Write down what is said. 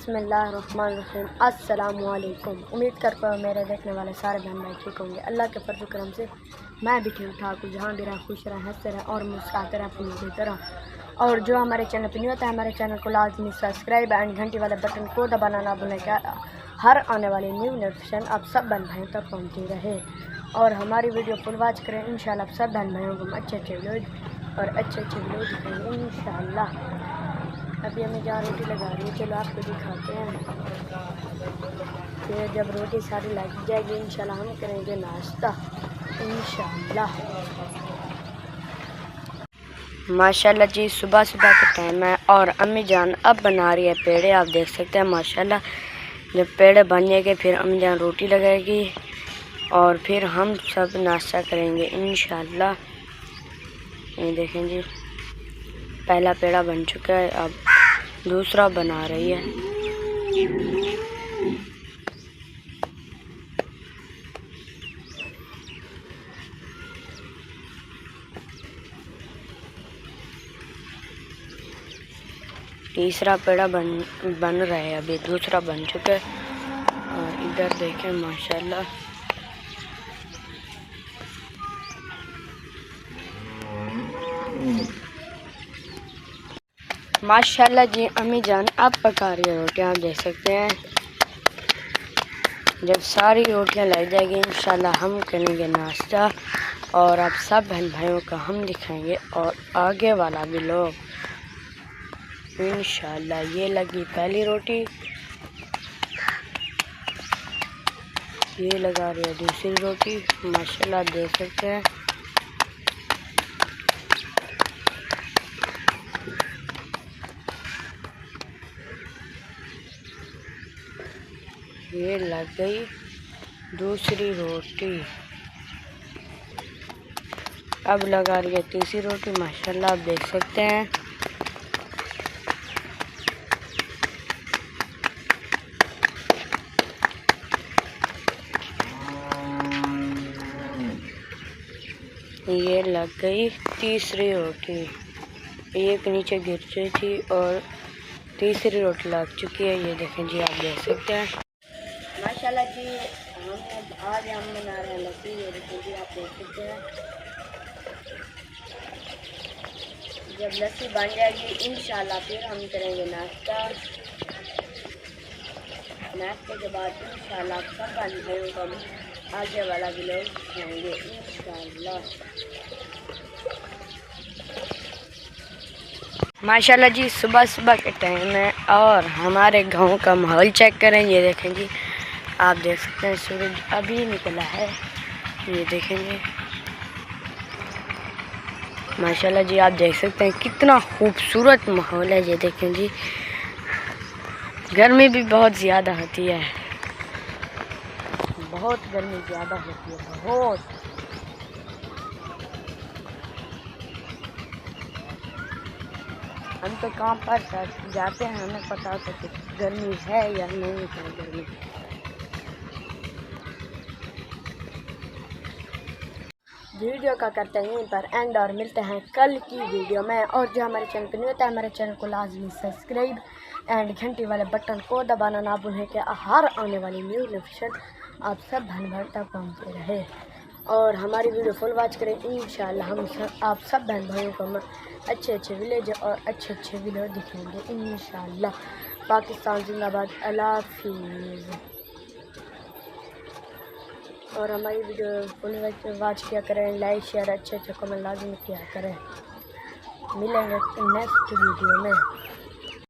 बिस्मिल्लाहिर्रहमानिर्रहीम। अस्सलामुअलैकुम। उम्मीद करता हूँ मेरे देखने वाले सारे बहन भाई ठीक होंगे। अल्लाह के फर्ज करम से मैं भी ठीक ठाक हूँ। जहाँ भी रहा खुश रहा, हंसते रहा और मुस्कुराते रहा अपनी की तरह। और जो हमारे चैनल पर नहीं होता है, हमारे चैनल को लाजमी सब्सक्राइब एंड घंटी वाले बटन को दबाना ना भूलें, क्या हर आने वाली न्यू नोटिफिकेशन आप सब बहन भाइयों तक पहुँचती रहे। और हमारी वीडियो फुल वॉच करें। इंशाल्लाह आप सब बहन भाइयों को हम अच्छे वीडियो दिखाएंगे इंशाल्लाह। अभी हमें जहाँ रोटी लगा रही है, चलो आपको दिखाते हैं। फिर जब रोटी सारी लग जाएगी इंशाल्लाह हम करेंगे नाश्ता इंशाल्लाह। माशाल्लाह जी, सुबह सुबह का टाइम है और अम्मी जान अब बना रही है पेड़े। आप देख सकते हैं माशाल्लाह। जब पेड़े बन जाएंगे फिर अम्मी जान रोटी लगाएगी और फिर हम सब नाश्ता करेंगे इंशाल्लाह। ये देखें जी, पहला पेड़ा बन चुका है, अब दूसरा बना रही है। तीसरा पेड़ा बन रहा है, अभी दूसरा बन चुका है। और इधर देखें माशाल्लाह। माशाल्लाह जी, अम्मी जान अब पका रही है रोटियाँ। आप देख सकते हैं। जब सारी रोटियां लग जाएगी इंशाल्लाह हम करेंगे नाश्ता और आप सब बहन भाइयों का हम दिखाएंगे और आगे वाला भी लोग इंशाल्लाह। ये लगी पहली रोटी, ये लगा रही है दूसरी रोटी। माशाल्लाह देख सकते हैं। ये लग गई दूसरी रोटी, अब लगा रही है तीसरी रोटी। माशाल्लाह आप देख सकते हैं। ये लग गई तीसरी रोटी, एक नीचे गिर गई थी और तीसरी रोटी लग चुकी है। ये देखें जी, आप देख सकते हैं। माशाल्लाह जी, आज हम बना रहे हैं लस्सी। ये देखें जी, आप देख सकते हैं। जब लस्सी बन जाएगी इंशाल्लाह फिर हम करेंगे नाश्ता। नाश्ते के बाद इंशाल्लाह सब बन भाइयों को आगे वाला भी लोग खाएंगे इंशाल्लाह। माशाल्लाह जी, सुबह सुबह के टाइम है और हमारे गांव का माहौल चेक करें। ये देखें जी, आप देख सकते हैं सूरज अभी निकला है। ये देखेंगे माशाल्लाह जी, आप देख सकते हैं कितना खूबसूरत माहौल है। ये देखें जी, गर्मी भी बहुत ज़्यादा होती है, बहुत गर्मी ज़्यादा होती है बहुत। हम तो काम पर जाते हैं, हमें पता होता है कि गर्मी है या नहीं है गर्मी। वीडियो का करते हैं यहीं पर एंड और मिलते हैं कल की वीडियो में। और जो हमारे चैनल पर नहीं होता है, हमारे चैनल को लाजमी सब्सक्राइब एंड घंटी वाले बटन को दबाना ना भूलें, कि हर आने वाली न्यू नोटिफिकेशन आप सब बहन तक पहुँचते रहे। और हमारी वीडियो फुल वॉच करें इंशाल्लाह। हम आप सब बहन भाइयों को अच्छे विलेज और अच्छे वीडियो दिखेंगे इंशाल्लाह। पाकिस्तान जिंदाबाद, अल्लाह हाफिज़। और हमारी वीडियो फुल वॉच किया करें, लाइक शेयर अच्छे कमेंट लाजमी किया करें। मिलेंगे नेक्स्ट वीडियो में।